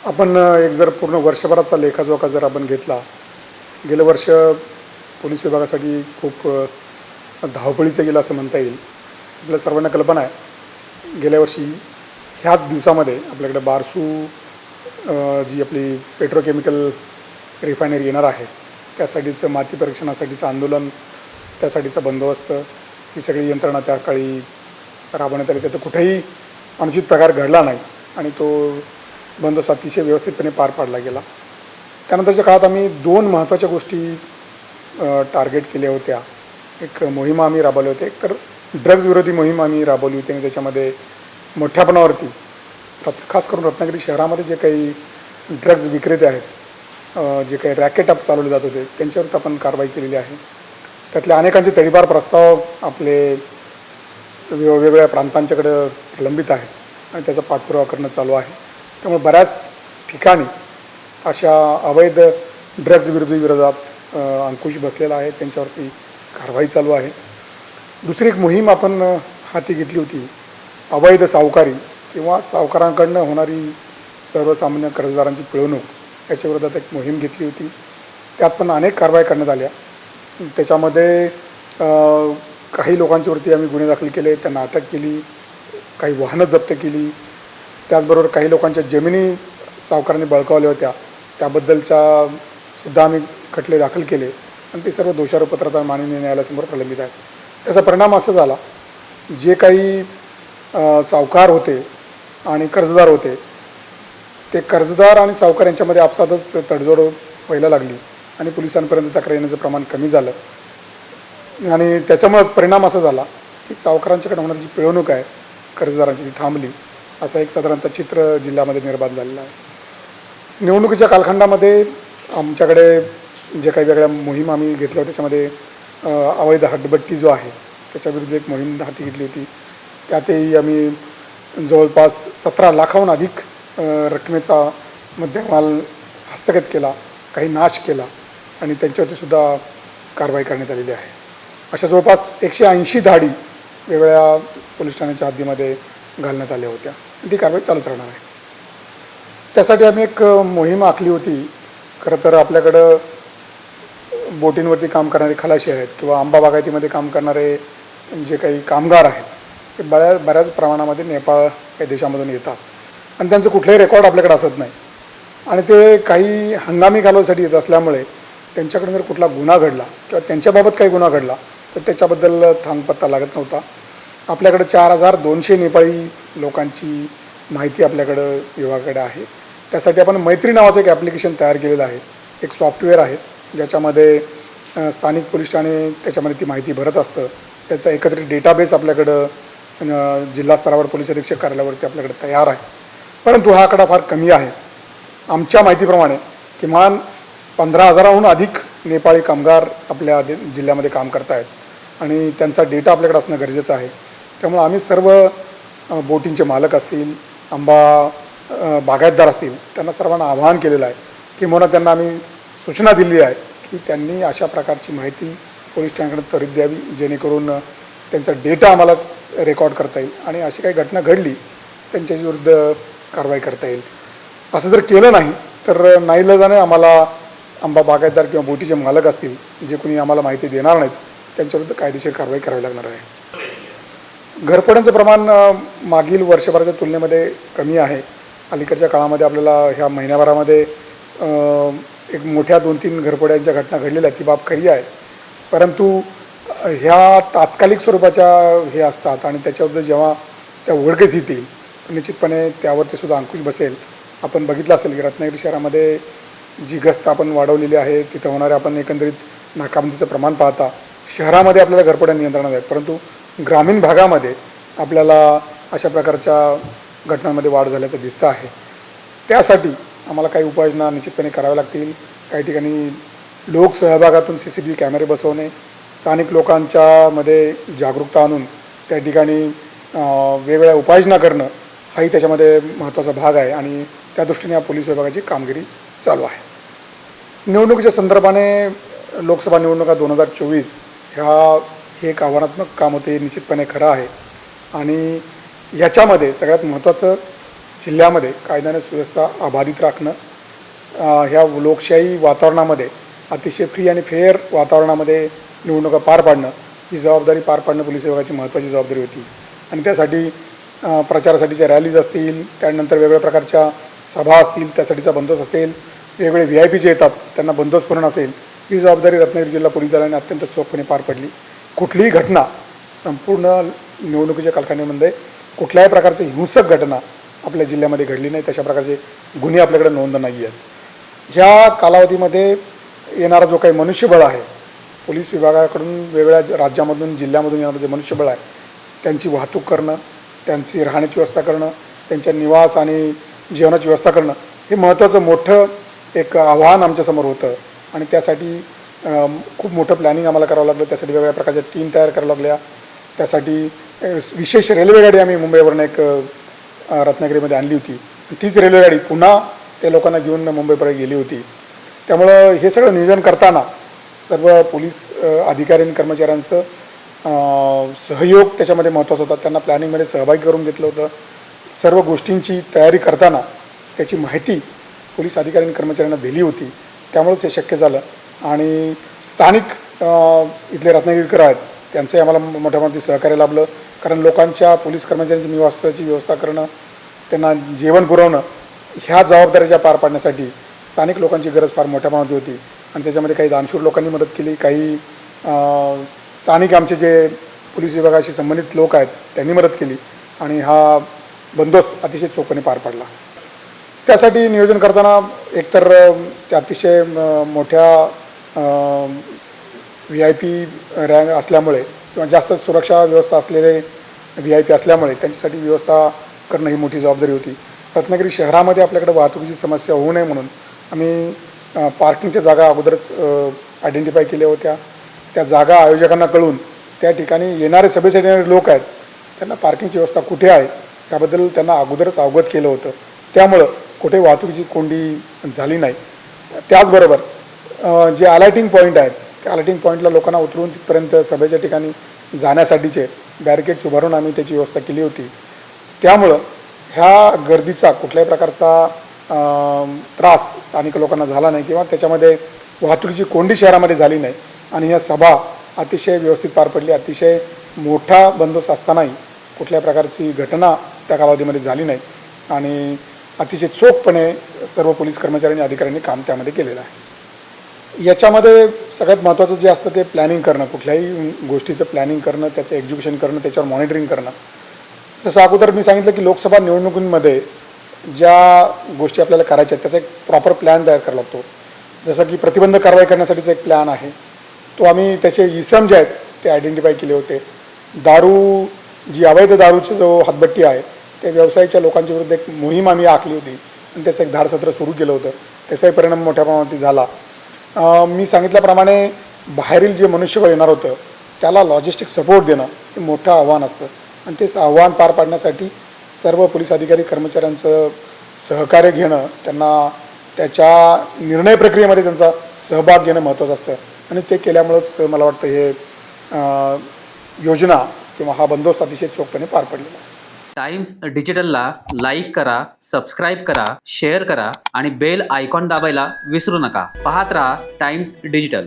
आपण एक जर पूर्ण वर्षभराचा लेखाजोखा जर आपण घेतला, गेलं वर्ष पोलीस विभागासाठी खूप धावपळीचं गेलं असं म्हणता येईल. आपल्या सर्वांना कल्पना आहे, गेल्या वर्षी ह्याच दिवसामध्ये आपल्याकडे बारसू जी आपली पेट्रोकेमिकल रिफायनरी येणार आहे, त्यासाठीचं माती परीक्षणासाठीचं आंदोलन, त्यासाठीचा बंदोबस्त, ही सगळी यंत्रणा त्या काळी राबवण्यात आली. त्यात कुठेही अनुचित प्रकार घडला नाही आणि तो बंदोबस्त अतिशय व्यवस्थितपणे पार पाडला गेला. त्यानंतरच्या काळात आम्ही दोन महत्त्वाच्या गोष्टी टार्गेट केल्या होत्या. एक मोहीम आम्ही राबवली होती, एक तर ड्रग्ज विरोधी मोहीम आम्ही राबवली होती आणि त्याच्यामध्ये मोठ्या प्रमाणावरती खास करून रत्नागिरी शहरामध्ये जे काही ड्रग्ज विक्रेते आहेत, जे काही रॅकेट अप चालवले जात होते, त्यांच्यावरती आपण कारवाई केलेली आहे. त्यातल्या अनेकांचे तडीपार प्रस्ताव आपले वेगवेगळ्या प्रांतांच्याकडं प्रलंबित आहेत आणि त्याचा पाठपुरावा करणं चालू आहे. त्यामुळे बऱ्याच ठिकाणी अशा अवैध ड्रग्ज विरोधात अंकुश बसलेला आहे, त्यांच्यावरती कारवाई चालू आहे. दुसरी एक मोहीम आपण हाती घेतली होती, अवैध सावकारी किंवा सावकारांकडनं होणारी सर्वसामान्य कर्जदारांची पिळवणूक याच्याविरोधात एक मोहीम घेतली होती. त्यात पण अनेक कारवाई करण्यात आल्या. त्याच्यामध्ये काही लोकांच्यावरती आम्ही गुन्हे दाखल केले, त्यांना अटक केली, काही वाहनं जप्त केली. त्याचबरोबर काही लोकांच्या जमिनी सावकारांनी बळकावल्या होत्या, त्याबद्दलच्या सुद्धा आम्ही खटले दाखल केले आणि ते सर्व दोषारोपपत्रात माननीय न्यायालयासमोर प्रलंबित आहेत. त्याचा परिणाम असा झाला, जे काही सावकार होते आणि कर्जदार होते, ते कर्जदार आणि सावकार यांच्यामध्ये आपसातच तडजोड व्हायला लागली आणि पोलिसांपर्यंत तक्रार येण्याचं प्रमाण कमी झालं आणि त्याच्यामुळेच परिणाम असा झाला की सावकारांच्याकडे होणारी जी पिळवणूक आहे कर्जदारांची ती थांबली. असं एक साधारणतः चित्र जिल्ह्यामध्ये निर्माण झालेलं आहे. निवडणुकीच्या कालखंडामध्ये आमच्याकडे जे काही वेगळ्या मोहीम आम्ही घेतल्या होत्या, त्याच्यामध्ये अवैध हटबट्टी जो आहे त्याच्याविरुद्ध एक मोहीम हाती घेतली होती. त्यातही आम्ही जवळपास 17 लाखाहून अधिक रकमेचा मुद्देमाल हस्तगत केला, काही नाश केला आणि त्यांच्यावरतीसुद्धा कारवाई करण्यात आलेली आहे. अशा जवळपास 180 धाडी वेगवेगळ्या पोलीस ठाण्याच्या हद्दीमध्ये घालण्यात आल्या होत्या आणि ती कारवाई चालूच राहणार आहे. त्यासाठी आम्ही एक मोहीम आखली होती. खरं तर आपल्याकडं बोटींवरती काम करणारे खलाशी आहेत किंवा आंबा बागायतीमध्ये काम करणारे जे काही कामगार आहेत, ते बऱ्याच प्रमाणामध्ये नेपाळ या देशामधून येतात आणि त्यांचं कुठलंही रेकॉर्ड आपल्याकडे असत नाही आणि ते काही हंगामी कालावधीसाठी येत असल्यामुळे त्यांच्याकडून जर कुठला गुन्हा घडला किंवा त्यांच्याबाबत काही गुन्हा घडला तर त्याच्याबद्दल थांगपत्ता लागत नव्हता. आपल्याकडे 4200 नेपाळी लोकांची माहिती आपल्याकडं विभागाकडे आहे. त्यासाठी आपण मैत्री नावाचं एक ॲप्लिकेशन तयार केलेलं आहे, एक सॉफ्टवेअर आहे ज्याच्यामध्ये स्थानिक पोलीस ठाणे त्याच्यामध्ये ती माहिती भरत असतं. त्याचा एकत्रित डेटाबेस आपल्याकडं जिल्हा स्तरावर पोलीस अधीक्षक कार्यालयावरती आपल्याकडे तयार आहे. परंतु हा आकडा फार कमी आहे. आमच्या माहितीप्रमाणे किमान 15,000हून अधिक नेपाळी कामगार आपल्या जिल्ह्यामध्ये काम करत आहेत आणि त्यांचा डेटा आपल्याकडे असणं गरजेचं आहे. त्यामुळे आम्ही सर्व बोटींचे मालक असतील, आंबा बागायतदार असतील, त्यांना सर्वांना आवाहन केलेलं आहे, किंवा त्यांना आम्ही सूचना दिली आहे की त्यांनी अशा प्रकारची माहिती पोलीस ठाण्याकडे त्वरित द्यावी, जेणेकरून त्यांचा डेटा आम्हालाच रेकॉर्ड करता येईल आणि अशी काही घटना घडली त्यांच्या विरुद्ध कारवाई करता येईल. असं जर केलं नाही तर नाईलाजाने आम्हाला आंबा बागायतदार किंवा बोटीचे मालक असतील, जे कोणी आम्हाला माहिती देणार नाहीत, त्यांच्याविरुद्ध कायदेशीर कारवाई करावी लागणार आहे. घरफोड्यांचं प्रमाण मागील वर्षभराच्या तुलनेमध्ये कमी आहे. अलीकडच्या काळामध्ये आपल्याला ह्या महिन्याभरामध्ये एक मोठ्या 2-3 घरफोड्यांच्या घटना घडलेल्या, ती बाब खरी आहे. परंतु ह्या तात्कालिक स्वरूपाच्या हे असतात आणि त्याच्याबद्दल जेव्हा त्या उघडकीस येतील निश्चितपणे त्यावरती सुद्धा अंकुश बसेल. आपण बघितलं असेल की रत्नागिरी शहरामध्ये जी गस्त आपण वाढवलेली आहे, तिथं होणारे आपण एकंदरीत नाकाबंदीचं प्रमाण पाहता शहरामध्ये आपल्याला घरफोड्या नियंत्रणात आहेत, परंतु ग्रामीण भागामध्ये आपल्याला अशा प्रकारच्या घटनांमध्ये वाढ झाल्याचं दिसतं आहे. त्यासाठी आम्हाला काही उपाययोजना निश्चितपणे कराव्या लागतील. काही ठिकाणी लोकसहभागातून CCTV कॅमेरे बसवणे, स्थानिक लोकांच्यामध्ये जागरूकता आणून त्या ठिकाणी वेगवेगळ्या उपाययोजना करणं हाही त्याच्यामध्ये महत्त्वाचा भाग आहे आणि त्या दृष्टीने या पोलीस विभागाची कामगिरी चालू आहे. निवडणुकीच्या संदर्भाने लोकसभा निवडणुका 2024 हे एक आव्हानात्मक काम होते, निश्चितपणे खरं आहे आणि ह्याच्यामध्ये सगळ्यात महत्त्वाचं जिल्ह्यामध्ये कायदा आणि सुव्यवस्था अबाधित राखणं, ह्या लोकशाही वातावरणामध्ये अतिशय फ्री आणि फेअर वातावरणामध्ये निवडणुका पार पाडणं, ही जबाबदारी पार पाडणं पोलीस विभागाची महत्त्वाची जबाबदारी होती. आणि त्यासाठी प्रचारासाठीच्या रॅलीज असतील, त्यानंतर वेगवेगळ्या प्रकारच्या सभा असतील, त्यासाठीचा बंदोबस्त असेल, वेगवेगळे VIP जे येतात त्यांना बंदोबस्त पुरवणं असेल, ही जबाबदारी रत्नागिरी जिल्हा पोलीस दलाने अत्यंत चोखपणे पार पडली. कुठलीही घटना संपूर्ण निवडणुकीच्या कालखंडामध्ये कुठल्याही प्रकारची हिंसक घटना आपल्या जिल्ह्यामध्ये घडली नाही, तशा प्रकारचे गुन्हे आपल्याकडे नोंद नाही आहेत. ह्या कालावधीमध्ये येणारा जो काही मनुष्यबळ आहे, पोलीस विभागाकडून वेगवेगळ्या राज्यामधून जिल्ह्यामधून येणारं जे मनुष्यबळ आहे त्यांची वाहतूक करणं, त्यांची राहण्याची व्यवस्था करणं, त्यांच्या निवास आणि जेवणाची व्यवस्था करणं हे महत्त्वाचं मोठं एक आव्हान आमच्यासमोर होतं. आणि त्यासाठी खूप मोठं प्लॅनिंग आम्हाला करावं लागलं. त्यासाठी वेगवेगळ्या प्रकारच्या टीम तयार कराव्या लागल्या. त्यासाठी विशेष रेल्वेगाडी आम्ही मुंबईवरून एक रत्नागिरीमध्ये आणली होती. तीच रेल्वेगाडी पुन्हा त्या लोकांना घेऊन मुंबईपर्यंत गेली होती. त्यामुळं हे सगळं नियोजन करताना सर्व पोलीस अधिकारी आणि कर्मचाऱ्यांचं सहयोग त्याच्यामध्ये महत्त्वाचा होता. त्यांना प्लॅनिंगमध्ये सहभागी करून घेतलं होतं. सर्व गोष्टींची तयारी करताना त्याची माहिती पोलीस अधिकारी आणि कर्मचाऱ्यांना दिली होती. त्यामुळेच हे शक्य झालं. आणि स्थानिक इथले रत्नागिरीकर आहेत त्यांचंही आम्हाला मोठ्या प्रमाणात सहकार्य लाभलं. कारण लोकांच्या पोलीस कर्मचाऱ्यांच्या निवासस्थळाची व्यवस्था करणं, त्यांना जेवण पुरवणं, ह्या जबाबदाऱ्या पार पाडण्यासाठी स्थानिक लोकांची गरज फार मोठ्या प्रमाणात होती. आणि त्याच्यामध्ये काही दानशूर लोकांनी मदत केली, काही स्थानिक आमचे जे पोलीस विभागाशी संबंधित लोक आहेत त्यांनी मदत केली. आणि हा बंदोबस्त अतिशय चोखपणे पार पाडला. त्यासाठी नियोजन करताना एकतर त्या अतिशय मोठ्या VIP रँक असल्यामुळे किंवा जास्त सुरक्षा व्यवस्था असलेले VIP असल्यामुळे त्यांच्यासाठी व्यवस्था करणं ही मोठी जबाबदारी होती. रत्नागिरी शहरामध्ये आपल्याकडे वाहतुकीची समस्या होऊ नये म्हणून आम्ही पार्किंगच्या जागा अगोदरच आयडेंटिफाय केल्या होत्या. त्या जागा आयोजकांना कळून त्या ठिकाणी येणारे सभेसाठी येणारे लोक आहेत त्यांना पार्किंगची व्यवस्था कुठे आहे याबद्दल त्यांना अगोदरच अवगत केलं होतं. त्यामुळं कुठे वाहतुकीची कोंडी झाली नाही. त्याचबरोबर जे अलाइटिंग पॉईंट आहेत त्या अलाइटिंग पॉईंटला लोकांना उतरून तिथपर्यंत सभेच्या ठिकाणी जाण्यासाठीचे बॅरिकेड्स उभारून आम्ही त्याची व्यवस्था केली होती. त्यामुळं ह्या गर्दीचा कुठल्याही प्रकारचा त्रास स्थानिक लोकांना झाला नाही किंवा त्याच्यामध्ये वाहतुकीची कोंडी शहरामध्ये झाली नाही. आणि ह्या सभा अतिशय व्यवस्थित पार पडली. अतिशय मोठा बंदोबस्त असतानाही कुठल्या प्रकारची घटना त्या कालावधीमध्ये झाली नाही. आणि अतिशय चोखपणे सर्व पोलीस कर्मचारी आणि अधिकाऱ्यांनी काम त्यामध्ये केलेलं आहे. याच्यामध्ये सगळ्यात महत्त्वाचं जे असतं ते प्लॅनिंग करणं, कुठल्याही गोष्टीचं प्लॅनिंग करणं, त्याचं एक्झिक्युशन करणं, त्याच्यावर मॉनिटरिंग करणं. जसं अगोदर मी सांगितलं की लोकसभा निवडणुकींमध्ये ज्या गोष्टी आपल्याला करायच्या आहेत त्याचा एक प्रॉपर प्लॅन तयार करावा लागतो. जसं की प्रतिबंध कारवाई करण्यासाठीचा एक प्लॅन आहे, तो आम्ही त्याचे इसम जे आहेत ते आयडेंटिफाय केले होते. दारू जी अवैध दारूची जो हातबट्टी आहे त्या व्यवसायाच्या लोकांच्या विरुद्ध एक मोहीम आम्ही आखली होती आणि त्याचं एक धाडसत्र सुरू केलं होतं. त्याचाही परिणाम मोठ्या प्रमाणात झाला. मी सांगितल्याप्रमाणे बाहेरील जे मनुष्यबळ येणार होतं त्याला लॉजिस्टिक सपोर्ट देणं हे मोठं आव्हान असतं. आणि तेच आव्हान पार पाडण्यासाठी सर्व पोलीस अधिकारी कर्मचाऱ्यांचं सहकार्य घेणं, त्यांना त्याच्या निर्णय प्रक्रियेमध्ये त्यांचा सहभाग घेणं महत्त्वाचं असतं. आणि ते केल्यामुळंच मला वाटतं हे योजना किंवा हा बंदोबस्त अतिशय चोखपणे पार पडलेला आहे. टाइम्स डिजिटलला लाईक करा, सबस्क्राईब करा, शेअर करा आणि बेल आयकॉन दाबायला विसरू नका. पाहत रहा टाइम्स डिजिटल.